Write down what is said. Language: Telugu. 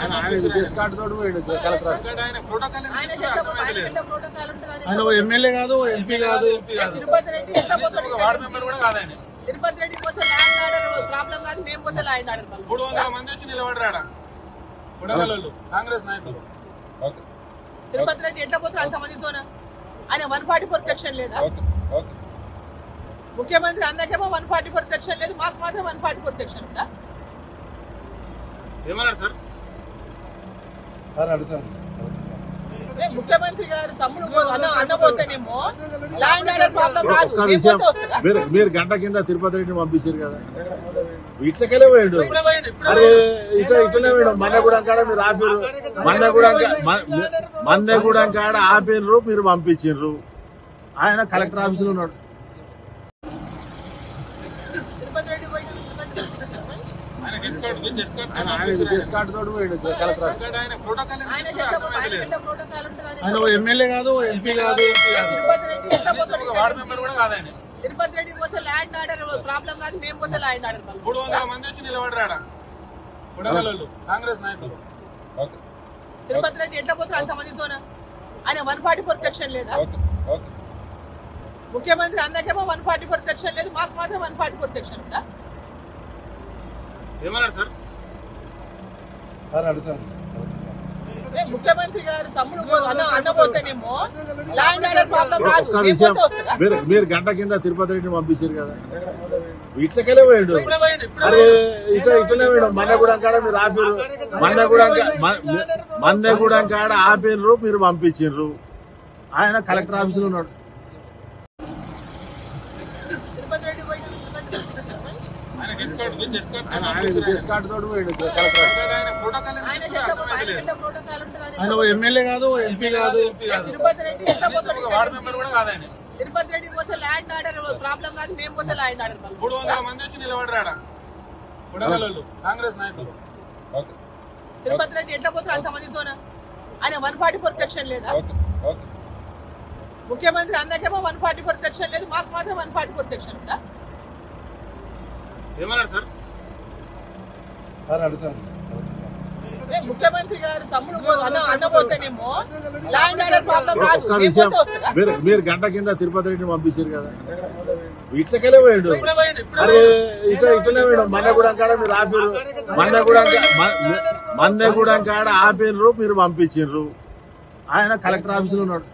ఆయన ఎమ్మెల్యే కాదు, ఎంపీ కాదు. తిరుపతి రెడ్డి తిరుపతి రెడ్డి పోతే ల్యాండ్ ఆర్డర్ ప్రాబ్లం కాదు, మేము పోతే ల్యాండ్ ఆర్డర్ 300 మంది వచ్చి నిలబడరాడా కాంగ్రెస్ నాయకులు. తిరుపతి రెడ్డి ఎట్లా పోతారు అంతమందితోన? ఆయన 144 సెక్షన్ లేదా? ముఖ్యమంత్రి అందరికేమో 144 సెక్షన్ లేదు, మాకు మాత్రం 144 సెక్షన్ ఉందా? ఏమన్నారు సార్? ముఖ్యమంత్రి గారు తమ్ముడు అన్నపోతేనేమో ల్యాండ్ ఆర్డర్ ప్రాబ్లం రాదు, మీరు గంట కింద తిరుపతి రెడ్డిని పంపించారు కదా, ఇట్లకెళ్ళే పోయిండు. అరే ఇట్లనే పోయిండు. మన్నగూడెం కాడ మీరు ఆపిర్రు, మన్నగూడెం కాడ ఆపిర్రు, మీరు పంపించారు. ఆయన కలెక్టర్ ఆఫీసులో ఉన్నాడు. ఆయన ఎమ్మెల్యే కాదు, ఎంపీ కాదు. తిరుపతి రెడ్డి పోతే ల్యాండ్ ఆర్డర్ ప్రాబ్లం కాదు, మేము పోతే ల్యాండ్ ఆర్డర్ 300 మంది వచ్చి నిలబడరాడా కాంగ్రెస్ నాయకులు. తిరుపతి రెడ్డి ఎట్లా పోతారు అంతమందితోన? ఆయన 144 సెక్షన్ లేదా? ముఖ్యమంత్రి అందరికేమో 144 సెక్షన్ లేదు, మాకు మాత్రం 144 సెక్షన్ ఉందా? ఏమన్నారు సార్? ముఖ్యమంత్రి గారు తమ్ముడు అన్నపోతేనేమో ల్యాండ్ ఆర్డర్ ప్రాబ్లం రాదు, మీరు గంట కింద తిరుపతి రెడ్డిని పంపించారు కదా, ఇట్లకెళ్ళే పోయిండు. అరే ఇట్లనే పోయిండు. మన్నగూడెం కాడ మీరు ఆపిర్రు, మన్నగూడెం కాడ ఆపిర్రు, మీరు పంపించారు. ఆయన కలెక్టర్ ఆఫీసులో ఉన్నాడు. ఆయన ఎమ్మెల్యే కాదు, ఎంపీ కాదు. తిరుపతి రెడ్డి తిరుపతి రెడ్డి పోతే ల్యాండ్ ఆర్డర్ ప్రాబ్లం కాదు, మేము పోతే ల్యాండ్ ఆర్డర్ 300 మంది వచ్చి నిలబడరాడా కాంగ్రెస్ నాయకులు. తిరుపతి రెడ్డి ఎట్లా పోతారు అంతమందితోన? ఆయన 144 సెక్షన్ లేదా? ముఖ్యమంత్రి అందరికేమో 144 సెక్షన్ లేదు, మాకు మాత్రం 144 సెక్షన్ ఉందా? ఏమన్నారు సార్? ముఖ్యమంత్రి గారు తమ్ముడు అన్నపోతేనేమో ల్యాండ్ ఆర్డర్ ప్రాబ్లం రాదు, మీరు గంట కింద తిరుపతి రెడ్డిని పంపించారు కదా, ఇట్లకెళ్ళే పోయిండు. అరే ఇట్లనే పోయిండు. మన్నగూడెం కాడ మీరు ఆపిర్రు, మన్నగూడెం కాడ ఆపిర్రు, మీరు పంపించారు. ఆయన కలెక్టర్ ఆఫీసులో ఉన్నాడు.